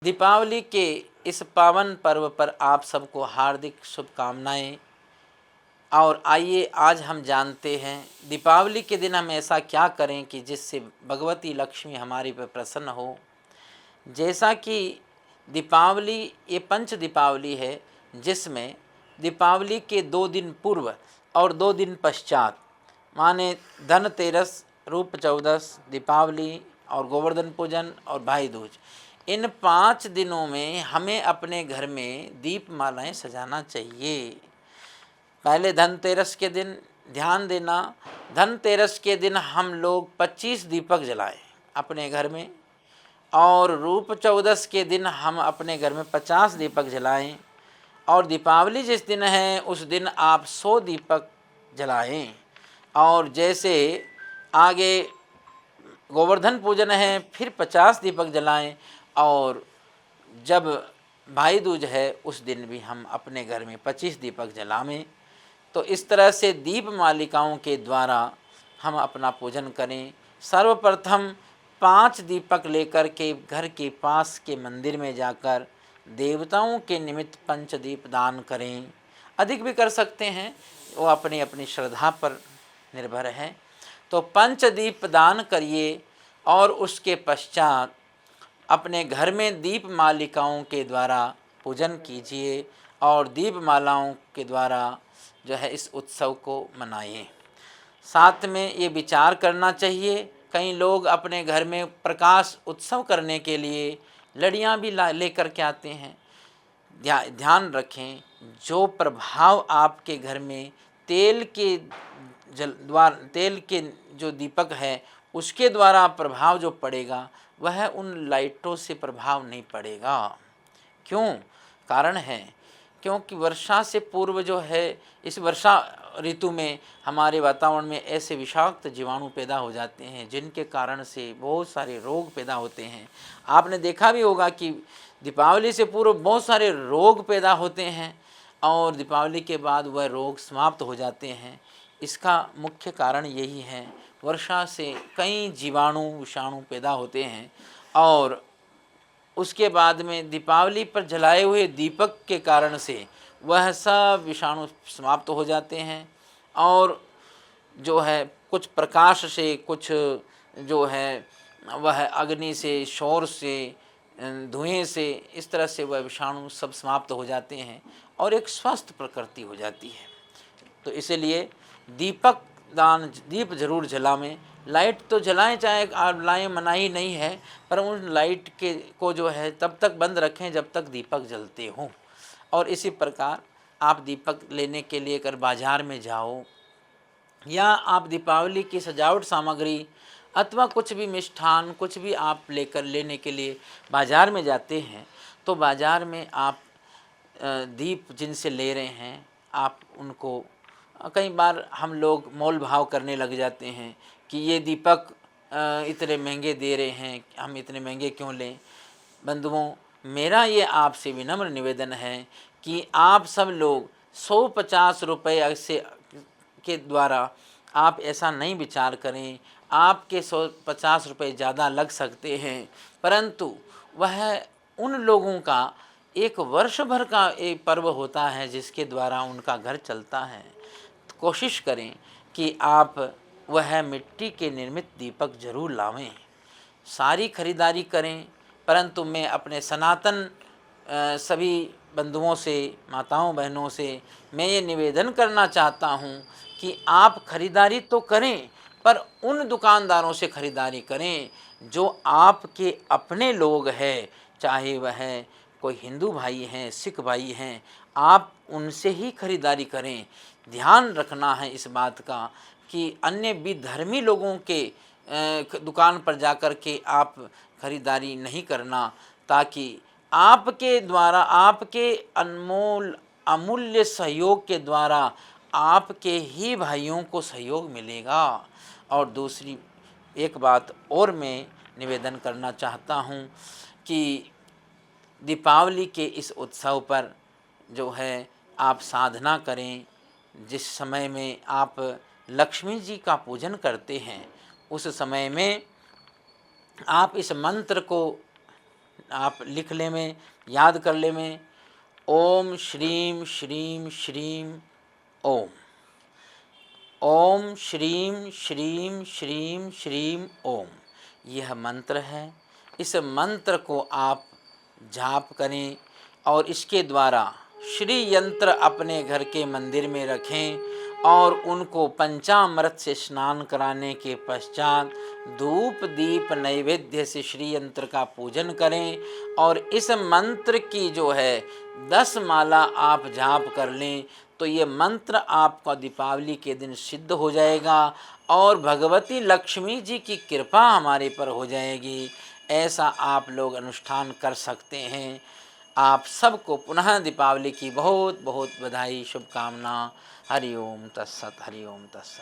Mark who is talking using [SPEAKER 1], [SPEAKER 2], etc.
[SPEAKER 1] दीपावली के इस पावन पर्व पर आप सबको हार्दिक शुभकामनाएं। और आइए आज हम जानते हैं दीपावली के दिन हम ऐसा क्या करें कि जिससे भगवती लक्ष्मी हमारे पर प्रसन्न हो। जैसा कि दीपावली ये पंच दीपावली है, जिसमें दीपावली के 2 दिन पूर्व और 2 दिन पश्चात माने धनतेरस, रूप चौदस, दीपावली और गोवर्धन पूजन और भाई दूज, इन 5 दिनों में हमें अपने घर में दीप मालाएँ सजाना चाहिए। पहले धनतेरस के दिन ध्यान देना, धनतेरस के दिन हम लोग 25 दीपक जलाएं अपने घर में, और रूप चौदस के दिन हम अपने घर में 50 दीपक जलाएं, और दीपावली जिस दिन है उस दिन आप 100 दीपक जलाएं। और जैसे आगे गोवर्धन पूजन है फिर 50 दीपक जलाएं, और जब भाई दूज है उस दिन भी हम अपने घर में 25 दीपक जलाएं। तो इस तरह से दीप मालिकाओं के द्वारा हम अपना पूजन करें। सर्वप्रथम 5 दीपक लेकर के घर के पास के मंदिर में जाकर देवताओं के निमित्त पंचदीप दान करें। अधिक भी कर सकते हैं, वो अपनी अपनी श्रद्धा पर निर्भर है। तो पंचदीप दान करिए और उसके पश्चात अपने घर में दीप मालिकाओं के द्वारा पूजन कीजिए और दीप मालाओं के द्वारा जो है इस उत्सव को मनाइए। साथ में ये विचार करना चाहिए, कई लोग अपने घर में प्रकाश उत्सव करने के लिए लड़ियाँ भी लेकर के आते हैं। ध्यान रखें, जो प्रभाव आपके घर में तेल के तेल के जो दीपक है उसके द्वारा प्रभाव जो पड़ेगा वह उन लाइटों से प्रभाव नहीं पड़ेगा। क्यों? कारण है क्योंकि वर्षा से पूर्व जो है इस वर्षा ऋतु में हमारे वातावरण में ऐसे विषाक्त जीवाणु पैदा हो जाते हैं जिनके कारण से बहुत सारे रोग पैदा होते हैं। आपने देखा भी होगा कि दीपावली से पूर्व बहुत सारे रोग पैदा होते हैं और दीपावली के बाद वह रोग समाप्त हो जाते हैं। इसका मुख्य कारण यही है, वर्षा से कई जीवाणु विषाणु पैदा होते हैं और उसके बाद में दीपावली पर जलाए हुए दीपक के कारण से वह सब विषाणु समाप्त हो जाते हैं और जो है कुछ प्रकाश से, कुछ जो है वह अग्नि से, शोर से, धुएं से, इस तरह से वह विषाणु सब समाप्त हो जाते हैं और एक स्वस्थ प्रकृति हो जाती है। तो इसलिए दीपक दान, दीप जरूर जलाएं। लाइट तो जलाएं, चाहे आप लाएँ मनाही नहीं है, पर उन लाइट के को जो है तब तक बंद रखें जब तक दीपक जलते हों। और इसी प्रकार आप दीपक लेने के लिए अगर बाज़ार में जाओ या आप दीपावली की सजावट सामग्री अथवा कुछ भी मिष्ठान कुछ भी आप लेने के लिए बाज़ार में जाते हैं, तो बाज़ार में आप दीप जिनसे ले रहे हैं आप उनको, कई बार हम लोग मोल भाव करने लग जाते हैं कि ये दीपक इतने महंगे दे रहे हैं, हम इतने महंगे क्यों लें। बंधुओं, मेरा ये आपसे विनम्र निवेदन है कि आप सब लोग 150 रुपये से के द्वारा आप ऐसा नहीं विचार करें। आपके 150 रुपये ज़्यादा लग सकते हैं, परंतु वह उन लोगों का एक वर्ष भर का एक पर्व होता है जिसके द्वारा उनका घर चलता है। तो कोशिश करें कि आप वह मिट्टी के निर्मित दीपक जरूर लावें। सारी खरीदारी करें, परंतु मैं अपने सनातन सभी बंधुओं से, माताओं बहनों से मैं ये निवेदन करना चाहता हूँ कि आप खरीदारी तो करें, पर उन दुकानदारों से खरीदारी करें जो आपके अपने लोग हैं, चाहे वह कोई हिंदू भाई हैं, सिख भाई हैं, आप उनसे ही खरीदारी करें। ध्यान रखना है इस बात का कि अन्य विधर्मी लोगों के दुकान पर जाकर के आप खरीदारी नहीं करना, ताकि आपके द्वारा, आपके अनमोल अमूल्य सहयोग के द्वारा आपके ही भाइयों को सहयोग मिलेगा। और दूसरी एक बात और मैं निवेदन करना चाहता हूँ कि दीपावली के इस उत्सव पर जो है आप साधना करें। जिस समय में आप लक्ष्मी जी का पूजन करते हैं उस समय में आप इस मंत्र को आप लिख ले में, याद कर ले में। ओम श्रीम श्रीम श्रीम ओम। ओम श्रीम श्रीम श्रीम श्रीम ओम, यह मंत्र है। इस मंत्र को आप जाप करें और इसके द्वारा श्री यंत्र अपने घर के मंदिर में रखें और उनको पंचामृत से स्नान कराने के पश्चात धूप दीप नैवेद्य से श्री यंत्र का पूजन करें और इस मंत्र की जो है 10 माला आप जाप कर लें तो ये मंत्र आपका दीपावली के दिन सिद्ध हो जाएगा और भगवती लक्ष्मी जी की कृपा हमारे पर हो जाएगी। ऐसा आप लोग अनुष्ठान कर सकते हैं। आप सबको पुनः दीपावली की बहुत बहुत बधाई, शुभकामना। हरि ओम तत्सत, हरि ओम तत्सत।